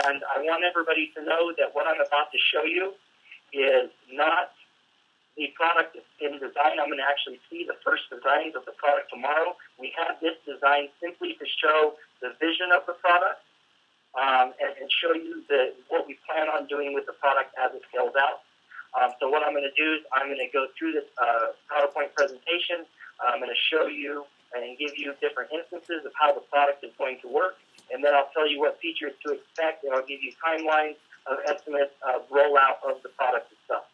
And I want everybody to know that what I'm about to show you is not the product in design. I'm going to actually see the first designs of the product tomorrow. We have this design simply to show the vision of the product and show you what we plan on doing with the product as it scales out. So what I'm going to do is I'm going to go through this PowerPoint presentation. I'm going to show you and give you different instances of how the product is going to work. And then I'll tell you what features to expect, and I'll give you timelines of estimates of rollout of the product itself.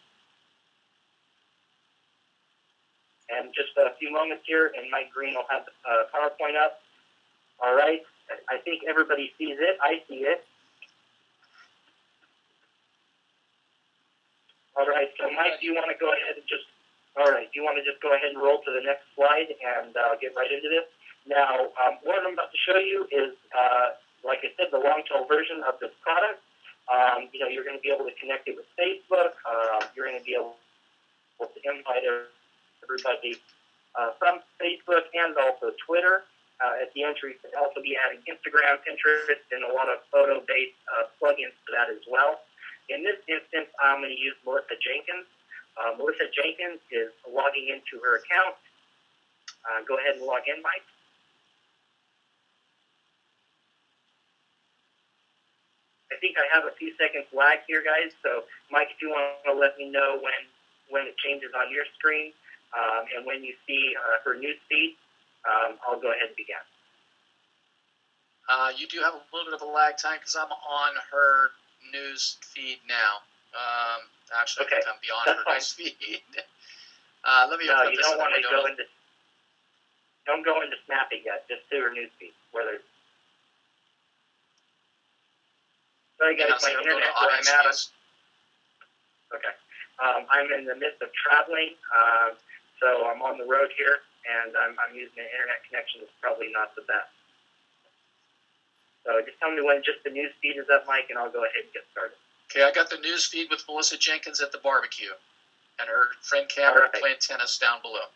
And just a few moments here, and Mike Green will have the PowerPoint up. All right. I think everybody sees it. I see it. All right. So, Mike, do you want to go ahead and just go ahead and roll to the next slide and get right into this? Now, what I'm about to show you is, like I said, the long-tail version of this product. You're going to be able to connect it with Facebook. You're going to be able to invite everybody from Facebook and also Twitter. At the entry, you can also be adding Instagram, Pinterest, and a lot of photo-based plugins to that as well. In this instance, I'm going to use Melissa Jenkins. Melissa Jenkins is logging into her account. Go ahead and log in, Mike. I think I have a few seconds lag here, guys. So, Mike, if you want to let me know when it changes on your screen and when you see her news feed, I'll go ahead and begin. You do have a little bit of a lag time because I'm on her news feed now. Actually, okay. I think I'm beyond her news feed. Let me open up this. Don't want to don't go into Snappy yet. Just do her news feed. Sorry, guys, my internet where I'm at. Okay. I'm in the midst of traveling, so I'm on the road here, and I'm using an internet connection that's probably not the best. So just tell me when just the news feed is up, Mike, and I'll go ahead and get started. Okay, I got the news feed with Melissa Jenkins at the barbecue, and her friend Cameron playing tennis down below.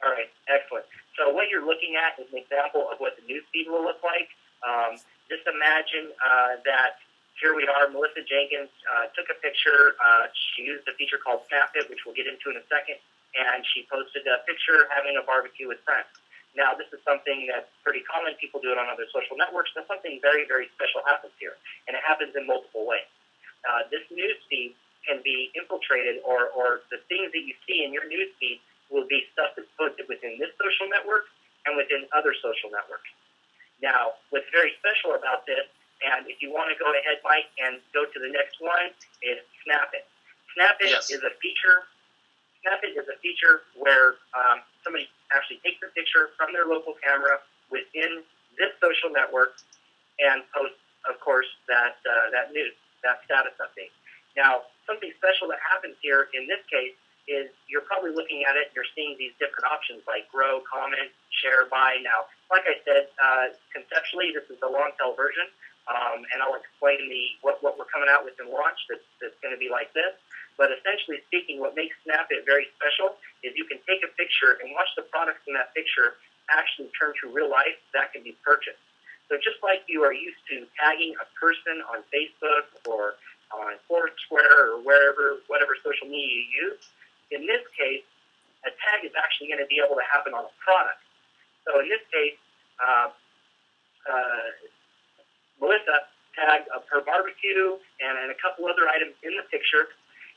All right, excellent. So what you're looking at is an example of what the news feed will look like. Just imagine that here we are, Melissa Jenkins took a picture. She used a feature called Snap It, which we'll get into in a second, and she posted a picture having a barbecue with friends. Now, this is something that's pretty common. People do it on other social networks, but something very, very special happens here, and it happens in multiple ways. This news feed can be infiltrated, or the things that you see in your news feed will be stuff that's posted within this social network and within other social networks. Now, what's very special about this, and if you want to go ahead, Mike, and go to the next one, is Snap It. Snap It is a feature. Snap It is a feature where somebody actually takes a picture from their local camera within this social network and posts, of course, that news, that status update. Now, something special that happens here in this case is you're probably looking at it and you're seeing these different options like grow, comment, share, buy. Now, like I said, conceptually, this is the long tail version, and I'll explain what we're coming out with in launch that's going to be like this. But essentially speaking, what makes Snap It very special is you can take a picture and watch the products in that picture actually turn to real life that can be purchased. So just like you are used to tagging a person on Facebook or on Foursquare or whatever social media you use, in this case, a tag is actually going to be able to happen on a product. So in this case, Melissa tagged her barbecue and a couple other items in the picture.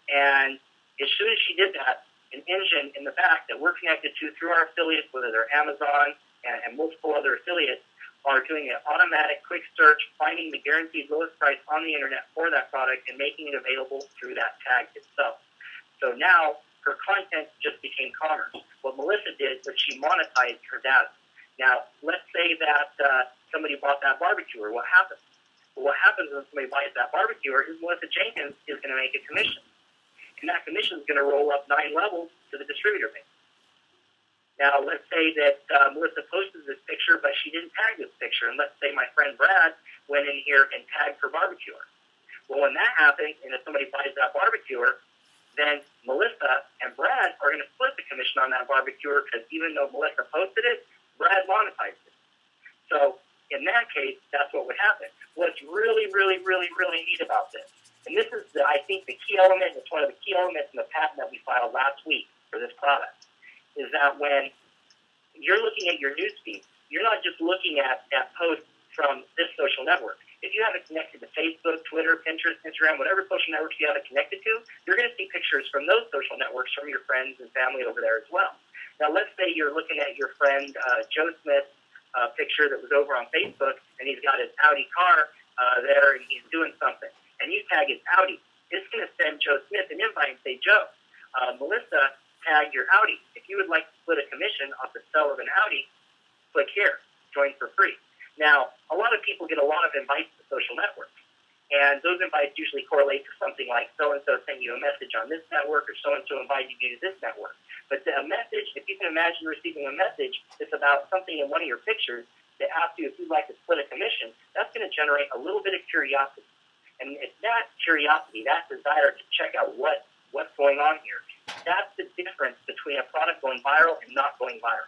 And as soon as she did that, an engine in the back that we're connected to through our affiliates, whether they're Amazon and multiple other affiliates, are doing an automatic quick search, finding the guaranteed lowest price on the internet for that product and making it available through that tag itself. So now her content just became commerce. What Melissa did was she monetized her data. Now, let's say that somebody bought that barbecuer. What happens? Well, what happens when somebody buys that barbecuer is Melissa Jenkins is going to make a commission. And that commission is going to roll up 9 levels to the distributor base. Now, let's say that Melissa posted this picture, but she didn't tag this picture. And let's say my friend Brad went in here and tagged her barbecuer. Well, when that happens, and if somebody buys that barbecuer, then Melissa and Brad are going to split the commission on that barbecuer because even though Melissa posted it, Brad monetized it. So in that case, that's what would happen. What's really, really, really, really neat about this, and this is, I think, the key element, it's one of the key elements in the patent that we filed last week for this product, is that when you're looking at your newsfeed, you're not just looking at posts from this social network. If you have it connected to Facebook, Twitter, Pinterest, Instagram, whatever social networks you have it connected to, you're going to see pictures from those social networks from your friends and family over there as well. Now, let's say you're looking at your friend Joe Smith's picture that was over on Facebook, and he's got his Audi car there, and he's doing something, and you tag his Audi. It's going to send Joe Smith an invite and say, Joe, Melissa tagged your Audi. If you would like to split a commission off the sale of an Audi, click here, join for free. Now, a lot of people get a lot of invites to social networks, and those invites usually correlate to something like so-and-so sent you a message on this network, or so-and-so invited you to this network. But a message, if you can imagine receiving a message that's about something in one of your pictures that asks you if you'd like to split a commission, that's going to generate a little bit of curiosity. And it's that curiosity, that desire to check out what's going on here, that's the difference between a product going viral and not going viral.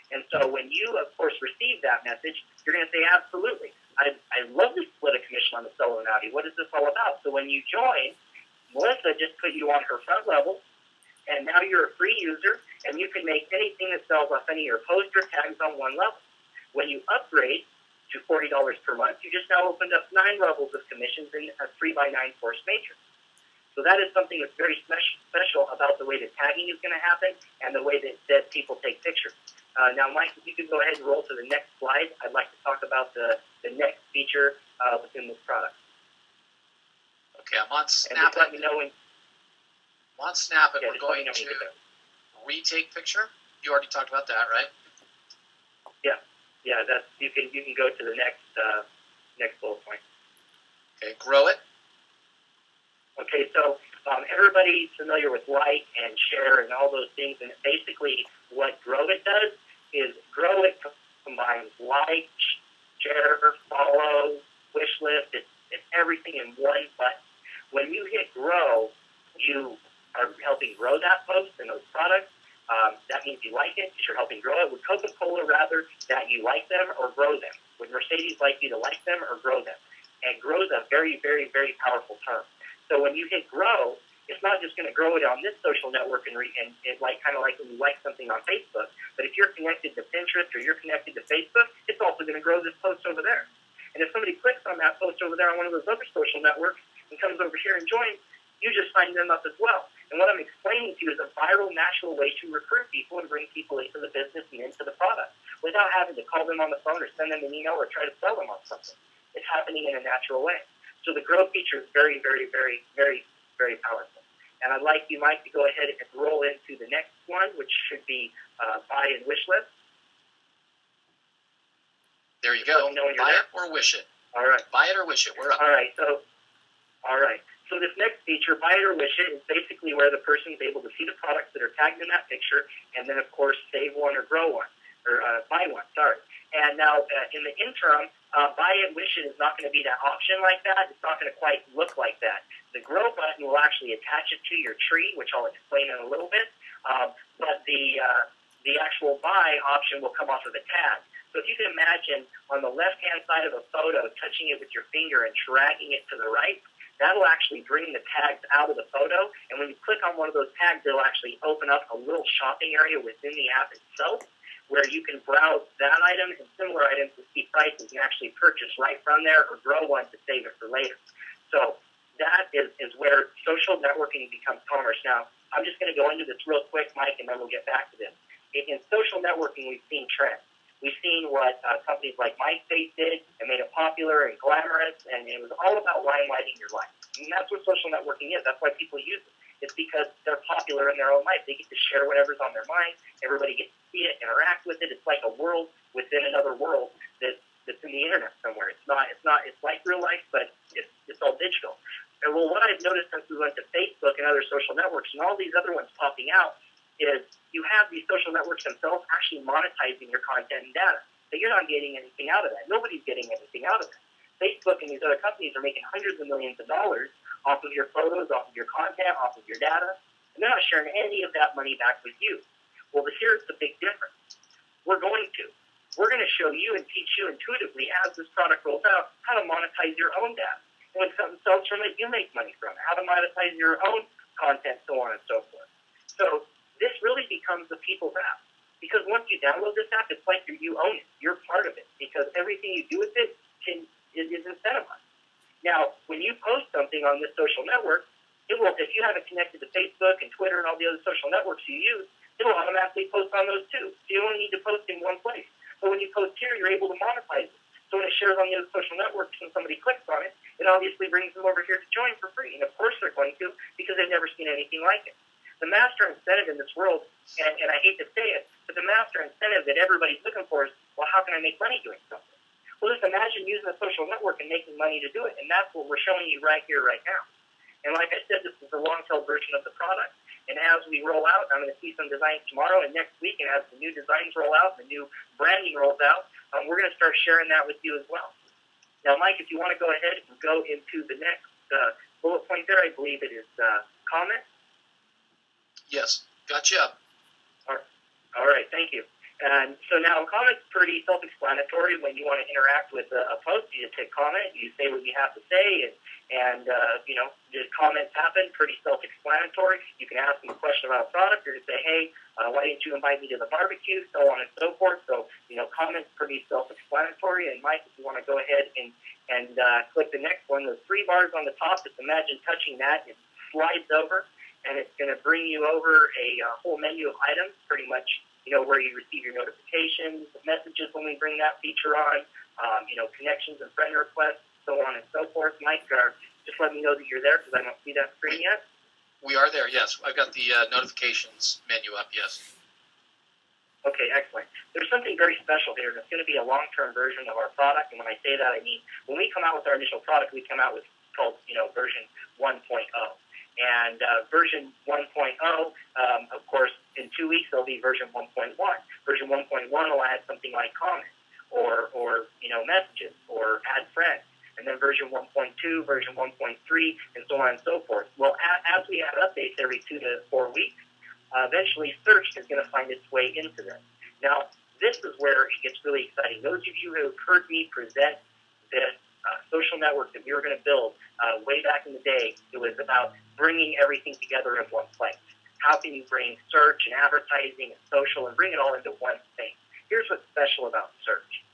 And so when you, of course, receive that message, you're going to say, absolutely, I love to split a commission on the sale of an Audi. What is this all about? So when you join, Melissa just put you on her front level, and now you're a free user, and you can make anything that sells off any of your posts or tags on one level. When you upgrade to $40 per month, you just now opened up 9 levels of commissions in a 3x9 force matrix. So that is something that's very special about the way that tagging is going to happen and the way that people take pictures. Now, Mike, if you could go ahead and roll to the next slide, I'd like to talk about the next feature within this product. Okay, I'm on Snap. And just let me know when. I'm on Snap, and Yeah, we're going to retake picture. You already talked about that, right? Yeah, that's you can go to the next bullet point. Okay, grow it. Okay, so everybody's familiar with like and share and all those things, and basically what Grow It does is Grow It combines like, share, follow, wish list. It's everything in one button. When you hit Grow, you are helping grow that post and those products. That means you like it because you're helping grow it. With Coca-Cola, rather, that you like them or grow them. With Mercedes, like you to like them or grow them. And grow is a very, very, very powerful term. So when you hit grow, it's not just going to grow it on this social network and like kind of like when you like something on Facebook. But if you're connected to Pinterest or you're connected to Facebook, it's also going to grow this post over there. And if somebody clicks on that post over there on one of those other social networks and comes over here and joins, you just sign them up as well. And what I'm explaining to you is a viral, natural way to recruit people and bring people into the business and into the product without having to call them on the phone or send them an email or try to sell them on something. It's happening in a natural way. So the Grow feature is very, very, very, very, very powerful. And I'd like you, Mike, to go ahead and roll into the next one, which should be buy and wish list. There you go. Buy it or wish it. All right. Buy it or wish it. We're up. All right. So this next feature, buy it or wish it, is basically where the person is able to see the products that are tagged in that picture, and then, of course, save one or grow one, or buy one, sorry. And now, in the interim, buy it, wish it is not going to be that option like that. It's not going to quite look like that. The grow button will actually attach it to your tree, which I'll explain in a little bit, but the actual buy option will come off of the tag. So if you can imagine on the left-hand side of a photo, touching it with your finger and dragging it to the right, that'll actually bring the tags out of the photo. And when you click on one of those tags, it'll actually open up a little shopping area within the app itself where you can browse that item and similar items to see prices and actually purchase right from there or grow one to save it for later. So that is where social networking becomes commerce. Now, I'm just going to go into this real quick, Mike, and then we'll get back to this. In social networking, we've seen trends. We've seen what companies like MySpace did and made it popular and glamorous, and it was all about limelighting your life. And that's what social networking is. That's why people use it. It's because they're popular in their own life. They get to share whatever's on their mind. Everybody gets to see it, interact with it. It's like a world within another world that's in the internet somewhere. It's like real life, but it's all digital. And well, what I've noticed since we went to Facebook and other social networks and all these other ones popping out is you have these social networks themselves actually monetizing your content and data. So you're not getting anything out of that. Nobody's getting anything out of it. Facebook and these other companies are making hundreds of millions of dollars off of your photos, off of your content, off of your data, and they're not sharing any of that money back with you. Well, here's the big difference. We're going to. We're going to show you and teach you intuitively as this product rolls out how to monetize your own data. And when something sells from it, you make money from it. How to monetize your own content, so on and so forth. So this really becomes the people's app. Because once you download this app, it's like you own it. You're part of it. Because everything you do with it is incentivized. Now, when you post something on this social network, it will, if you have it connected to Facebook and Twitter and all the other social networks you use, it will automatically post on those too. So you only need to post in one place. But when you post here, you're able to monetize it. So when it shares on the other social networks and somebody clicks on it, it obviously brings them over here to join for free. And of course they're going to, because they've never seen anything like it. The master incentive in this world, and I hate to say it, but the master incentive that everybody's looking for is, well, how can I make money doing something? Well, just imagine using a social network and making money to do it. And that's what we're showing you right here, right now. And like I said, this is the long-tail version of the product. And as we roll out, I'm going to see some designs tomorrow and next week. And as the new designs roll out, the new branding rolls out, we're going to start sharing that with you as well. Now, Mike, if you want to go ahead and go into the next bullet point there, I believe it is comment. Yes, gotcha. All right, thank you. And so now comment's pretty self-explanatory. When you want to interact with a post, you just hit comment, you say what you have to say, and the comments happen, pretty self-explanatory. You can ask them a question about a product, or just say, hey, why didn't you invite me to the barbecue, so on and so forth. So, comments pretty self-explanatory. And Mike, if you want to go ahead and click the next one, those 3 bars on the top, just imagine touching that. It slides over, and it's going to bring you over a whole menu of items, pretty much, where you receive your notifications, messages when we bring that feature on, connections and friend requests, so on and so forth. Mike, just let me know that you're there because I don't see that screen yet. We are there, yes. I've got the notifications menu up, yes. Okay, excellent. There's something very special here. It's going to be a long-term version of our product, and when I say that, I mean when we come out with our initial product, we come out with called, version 1.0. And version 1.0, of course, in 2 weeks, there'll be version 1.1. Version 1.1 will add something like comments or messages or add friends. And then version 1.2, version 1.3, and so on and so forth. Well, as we add updates every 2 to 4 weeks, eventually search is going to find its way into this. Now, this is where it gets really exciting. Those of you who have heard me present this social network that we were going to build way back in the day, it was about bringing everything together in one place. How can you bring search and advertising and social and bring it all into one thing? Here's what's special about search.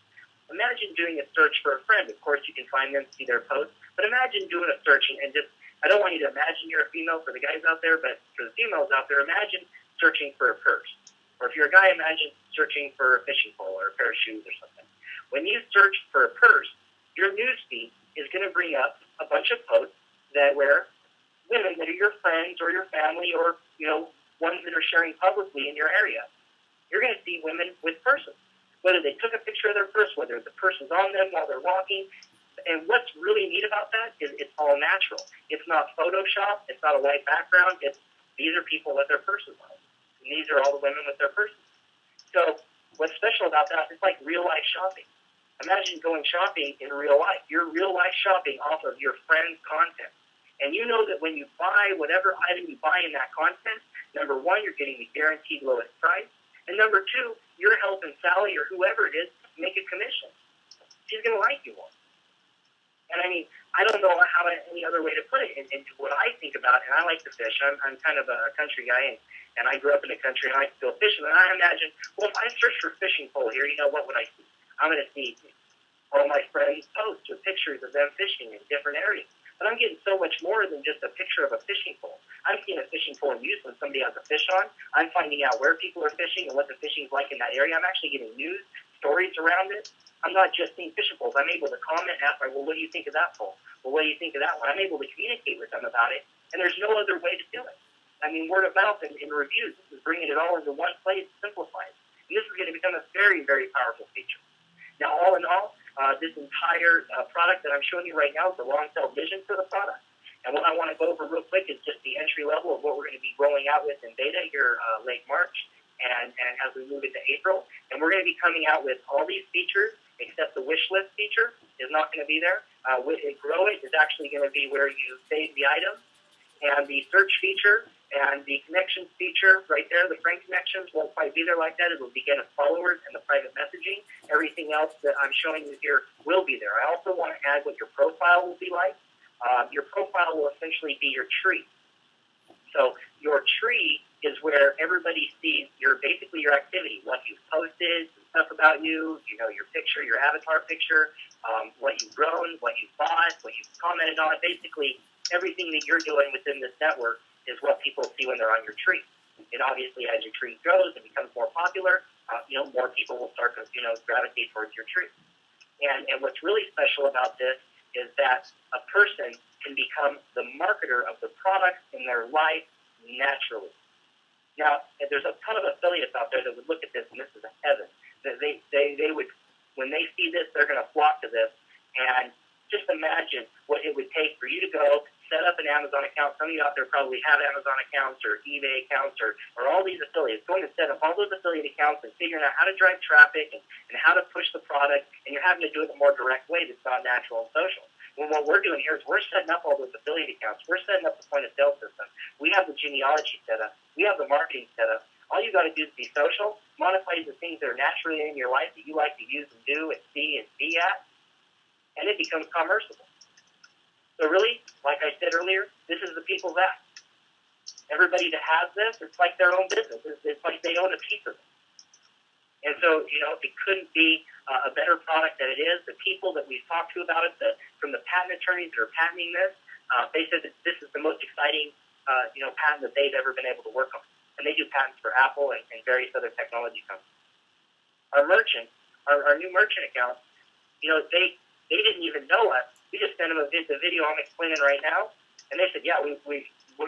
Imagine doing a search for a friend. Of course, you can find them, see their posts, but imagine doing a search and just, I don't want you to imagine you're a female for the guys out there, but for the females out there, imagine searching for a purse. Or if you're a guy, imagine searching for a fishing pole or a pair of shoes or something. When you search for a purse, your newsfeed is going to bring up a bunch of posts where women that are your friends or your family or, ones that are sharing publicly in your area. You're going to see women with purses, whether they took a picture of their purse, whether the purse is on them while they're walking. And what's really neat about that is it's all natural. It's not Photoshop. It's not a white background. These are people with their purses on. And these are all the women with their purses. So what's special about that is like real-life shopping. Imagine going shopping in real life. You're real-life shopping off of your friend's content. And you know that when you buy whatever item you buy in that content, number one, you're getting the guaranteed lowest price. And number two, you're helping Sally or whoever it is make a commission. She's going to like you more. And I mean, I don't know any other way to put it into what I think about, and I like to fish. I'm kind of a country guy, and I grew up in the country, and I like to go fishing. And I imagine, well, if I search for fishing pole here, what would I see? I'm going to see all my friends' posts or pictures of them fishing in different areas. But I'm getting so much more than just a picture of a fishing pole. I'm seeing a fishing pole in use when somebody has a fish on. I'm finding out where people are fishing and what the fishing is like in that area. I'm actually getting news, stories around it. I'm not just seeing fishing poles. I'm able to comment and ask, well, what do you think of that pole? Well, what do you think of that one? I'm able to communicate with them about it, and there's no other way to do it. I mean, word of mouth and reviews is bringing it all into one place, simplifies. And this is going to become a very, very powerful feature. Now, all in all, this entire product that I'm showing you right now is the long-tail vision for the product. And what I want to go over real quick is just the entry level of what we're going to be rolling out with in beta here late March and as we move into April. And we're going to be coming out with all these features, except the wish list feature is not going to be there. Grow It is actually going to be where you save the items. And the search feature And the connections feature right there, the friend connections, won't quite be there like that. It will begin as followers and the private messaging. Everything else that I'm showing you here will be there. I also want to add what your profile will be like. Your profile will essentially be your tree. So your tree is where everybody sees basically your activity, what you've posted, stuff about you, your picture, your avatar picture, what you've grown, what you've bought, what you've commented on. Basically, everything that you're doing within this network is what people see when they're on your tree. And obviously, as your tree grows and becomes more popular, more people will start to, gravitate towards your tree. And what's really special about this is that a person can become the marketer of the products in their life naturally. Now, there's a ton of affiliates out there that would look at this, and this is a heaven. They would, when they see this, they're going to flock to this. And just imagine what it would take for you to go set up an Amazon account. Some of you out there probably have Amazon accounts or eBay accounts or all these affiliates. Going to set up all those affiliate accounts and figuring out how to drive traffic and how to push the product, and you're having to do it in a more direct way that's not natural and social. Well, what we're doing here is we're setting up all those affiliate accounts. We're setting up the point of sale system. We have the genealogy set up. We have the marketing set up. All you got to do is be social, monetize the things that are naturally in your life that you like to use and do and see and be at, and it becomes commerciable. So really, like I said earlier, this is the people's app. Everybody that has this, it's like their own business. It's like they own a piece of it. And so, it couldn't be a better product than it is. The people that we've talked to about it, from the patent attorneys that are patenting this, they said that this is the most exciting, patent that they've ever been able to work on. And they do patents for Apple and various other technology companies. Our merchants, our new merchant accounts, they didn't even know us. We just sent them the video I'm explaining right now, and they said, yeah, we'll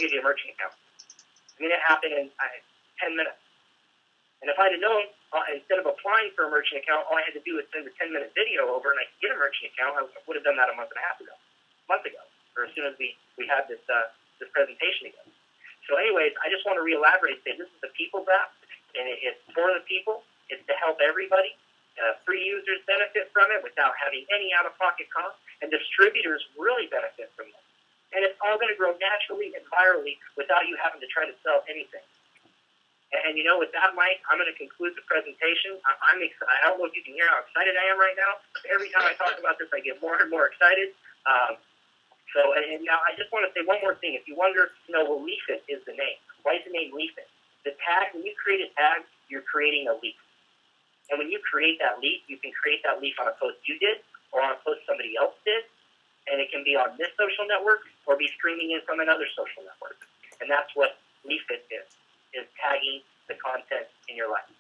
give you a merchant account. I mean, it happened in 10 minutes. And if I'd have known, instead of applying for a merchant account, all I had to do was send a 10-minute video over and I could get a merchant account, I would have done that a month ago, or as soon as we had this presentation again. So anyways, I just want to re-elaborate and say this is the people's app, and it's for the people. It's to help everybody. Free users benefit from it without having any out-of-pocket costs, and distributors really benefit from it. And it's all going to grow naturally and virally without you having to try to sell anything. And with that, Mike, I'm going to conclude the presentation. I'm excited. I don't know if you can hear how excited I am right now. Every time I talk about this, I get more and more excited. And now I just want to say one more thing. If you wonder, well, Leafit is the name. Why is the name Leafit? The tag, when you create a tag, you're creating a leaf. And when you create that leaf, you can create that leaf on a post you did or on a post somebody else did. And it can be on this social network or be streaming in from another social network. And that's what Leafit is tagging the content in your life.